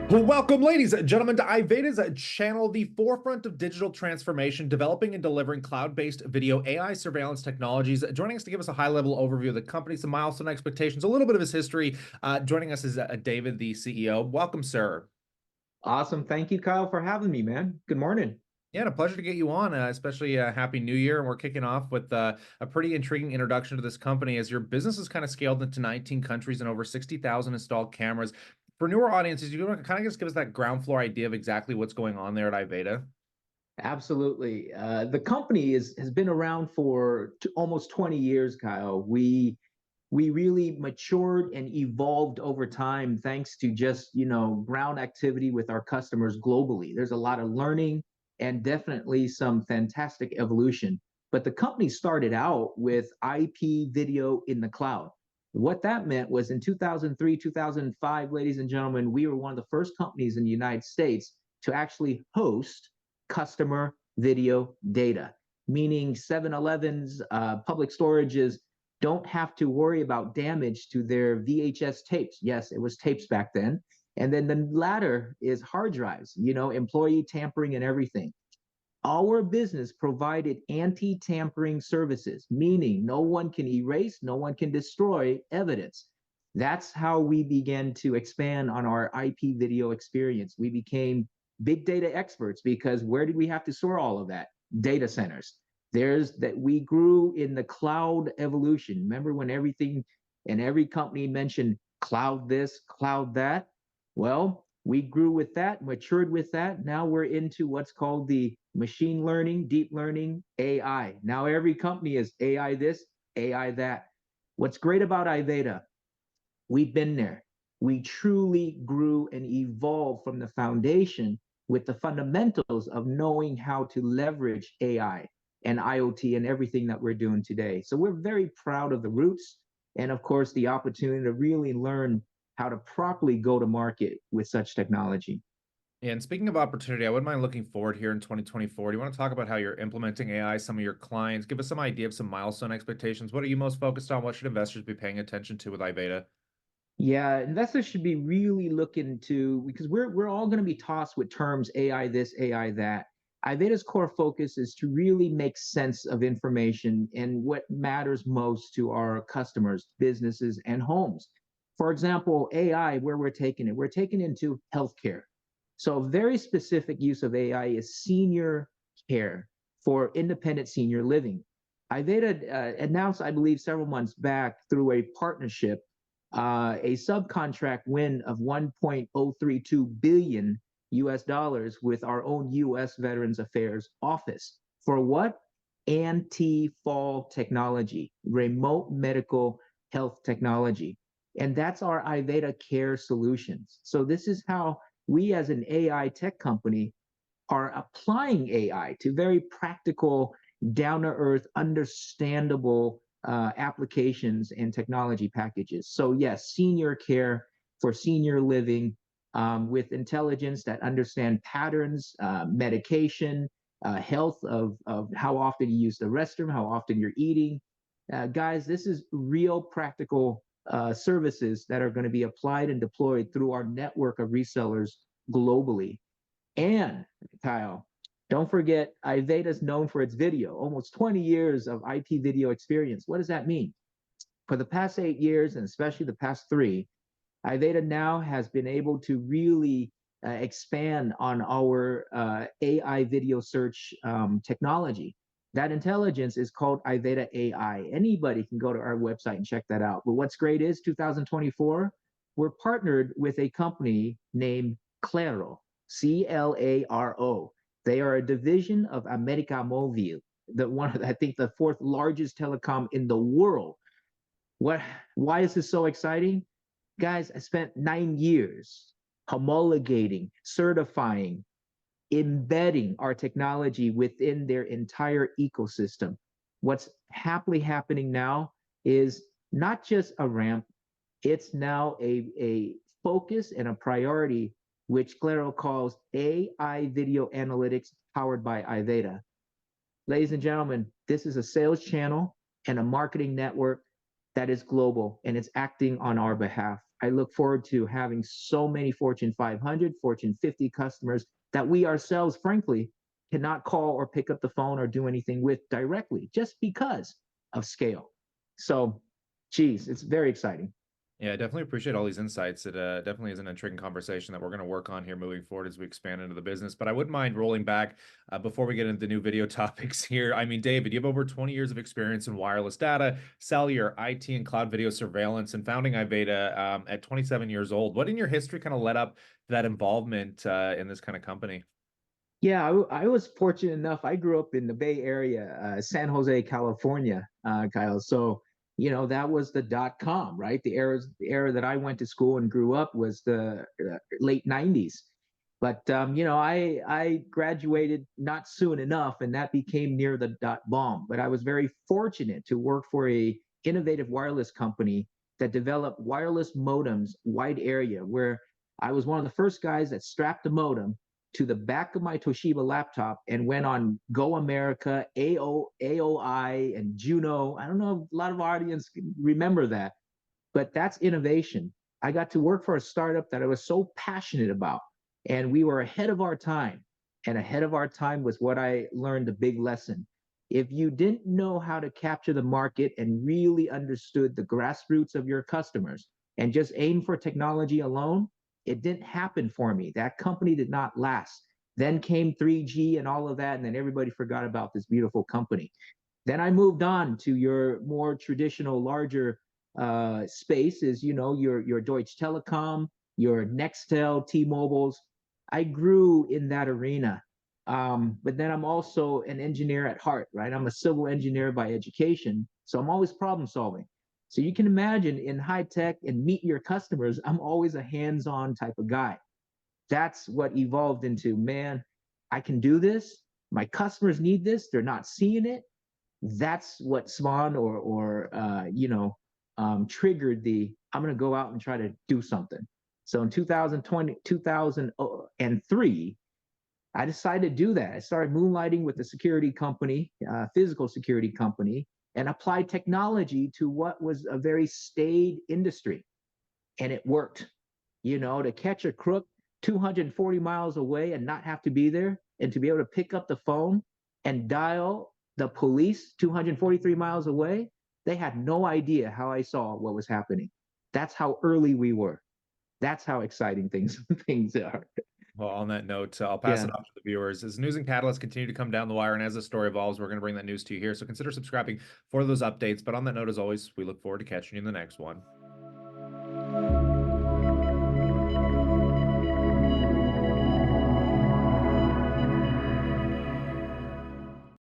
Well, welcome, ladies and gentlemen, to Iveda's channel, the forefront of digital transformation, developing and delivering cloud-based video AI surveillance technologies. Joining us to give us a high-level overview of the company, some milestone expectations, a little bit of his history. Joining us is David, the CEO. Welcome, sir. Awesome. Thank you, Kyle, for having me, man. Good morning. Yeah, and a pleasure to get you on, especially Happy New Year. And we're kicking off with a pretty intriguing introduction to this company as your business has kind of scaled into 19 countries and over 60,000 installed cameras. For newer audiences, you want to kind of just give us that ground floor idea of exactly what's going on there at Iveda? Absolutely. The company has been around for almost 20 years, Kyle. We really matured and evolved over time thanks to just, ground activity with our customers globally. There's a lot of learning and definitely some fantastic evolution. But the company started out with IP video in the cloud. What that meant was in 2003, 2005, ladies and gentlemen, we were one of the first companies in the United States to actually host customer video data, meaning 7-Elevens, public storages don't have to worry about damage to their VHS tapes. Yes, it was tapes back then. And then the latter is hard drives, employee tampering and everything. Our business provided anti-tampering services, meaning no one can erase, no one can destroy evidence. That's how we began to expand on our IP video experience. We became big data experts because where did we have to store all of that? Data centers. There's that we grew in the cloud evolution. Remember when everything and every company mentioned cloud this, cloud that? Well, we grew with that, matured with that. Now we're into what's called the machine learning, deep learning, AI. Now every company is AI this, AI that. What's great about Iveda, we've been there. We truly grew and evolved from the foundation with the fundamentals of knowing how to leverage AI and IoT and everything that we're doing today. So we're very proud of the roots and, of course, the opportunity to really learn how to properly go to market with such technology. Yeah, and speaking of opportunity, I wouldn't mind looking forward here in 2024. Do you want to talk about how you're implementing AI, some of your clients? Give us some idea of some milestone expectations. What are you most focused on? What should investors be paying attention to with Iveda? Yeah, investors should be really looking to because we're all going to be tossed with terms AI this, AI that. Iveda's core focus is to really make sense of information and what matters most to our customers, businesses, and homes. For example, AI, where we're taking into healthcare. So a very specific use of AI is senior care for independent senior living. Iveda announced, I believe, several months back through a partnership a subcontract win of 1.032 billion US dollars with our own US Veterans Affairs Office. For what? Anti-fall technology, remote medical health technology. And that's our Iveda Care Solutions. So this is how we as an AI tech company are applying AI to very practical, down-to-earth, understandable applications and technology packages. So yes, senior care for senior living with intelligence that understand patterns, medication, health of how often you use the restroom, how often you're eating. Guys, this is real practical services that are going to be applied and deployed through our network of resellers globally. And Kyle, don't forget, Iveda is known for its video, almost 20 years of IP video experience. What does that mean? For the past 8 years, and especially the past three, Iveda now has been able to really expand on our AI video search technology. That intelligence is called Iveda AI. Anybody can go to our website and check that out. But what's great is 2024, we're partnered with a company named Claro, Claro. They are a division of América Móvil, I think the fourth largest telecom in the world. Why is this so exciting? Guys, I spent 9 years homologating, certifying, embedding our technology within their entire ecosystem. What's happily happening now is not just a ramp, it's now a focus and a priority which Claro calls AI video analytics powered by Iveda. Ladies and gentlemen, this is a sales channel and a marketing network that is global and it's acting on our behalf. I look forward to having so many Fortune 500, Fortune 50 customers that we ourselves, frankly, cannot call or pick up the phone or do anything with directly just because of scale. So, geez, it's very exciting. Yeah, I definitely appreciate all these insights. It definitely is an intriguing conversation that we're going to work on here moving forward as we expand into the business. But I wouldn't mind rolling back before we get into the new video topics here. I mean, David, you have over 20 years of experience in wireless data, cellular, IT, and cloud video surveillance, and founding Iveda at 27 years old. What in your history kind of led up to that involvement in this kind of company? Yeah, I was fortunate enough. I grew up in the Bay Area, San Jose, California, Kyle. So, that was the .com, right? The era that I went to school and grew up was the late '90s. But I graduated not soon enough, and that became near the dot bomb. But I was very fortunate to work for a innovative wireless company that developed wireless modems wide area, where I was one of the first guys that strapped a modem to the back of my Toshiba laptop and went on Go America, AOI, and Juno. I don't know if a lot of audience remember that, but that's innovation. I got to work for a startup that I was so passionate about, and we were ahead of our time. And ahead of our time was what I learned the big lesson. If you didn't know how to capture the market and really understood the grassroots of your customers and just aim for technology alone, it didn't happen for me. That company did not last. Then came 3G and all of that, and then everybody forgot about this beautiful company. Then I moved on to your more traditional, larger spaces. Your Deutsche Telekom, your Nextel, T-Mobiles. I grew in that arena. But then I'm also an engineer at heart, right? I'm a civil engineer by education, so I'm always problem solving. So you can imagine in high tech and meet your customers, I'm always a hands-on type of guy. That's what evolved into, man, I can do this. My customers need this. They're not seeing it. That's what spawned or triggered the I'm going to go out and try to do something. So in 2003, I decided to do that. I started moonlighting with a security company, physical security company, and applied technology to what was a very staid industry. And it worked. To catch a crook 240 miles away and not have to be there, and to be able to pick up the phone and dial the police 243 miles away, they had no idea how I saw what was happening. That's how early we were. That's how exciting things are. Well, on that note, I'll pass Yeah. it off to the viewers. As news and catalysts continue to come down the wire, and as the story evolves, we're going to bring that news to you here. So consider subscribing for those updates. But on that note, as always, we look forward to catching you in the next one.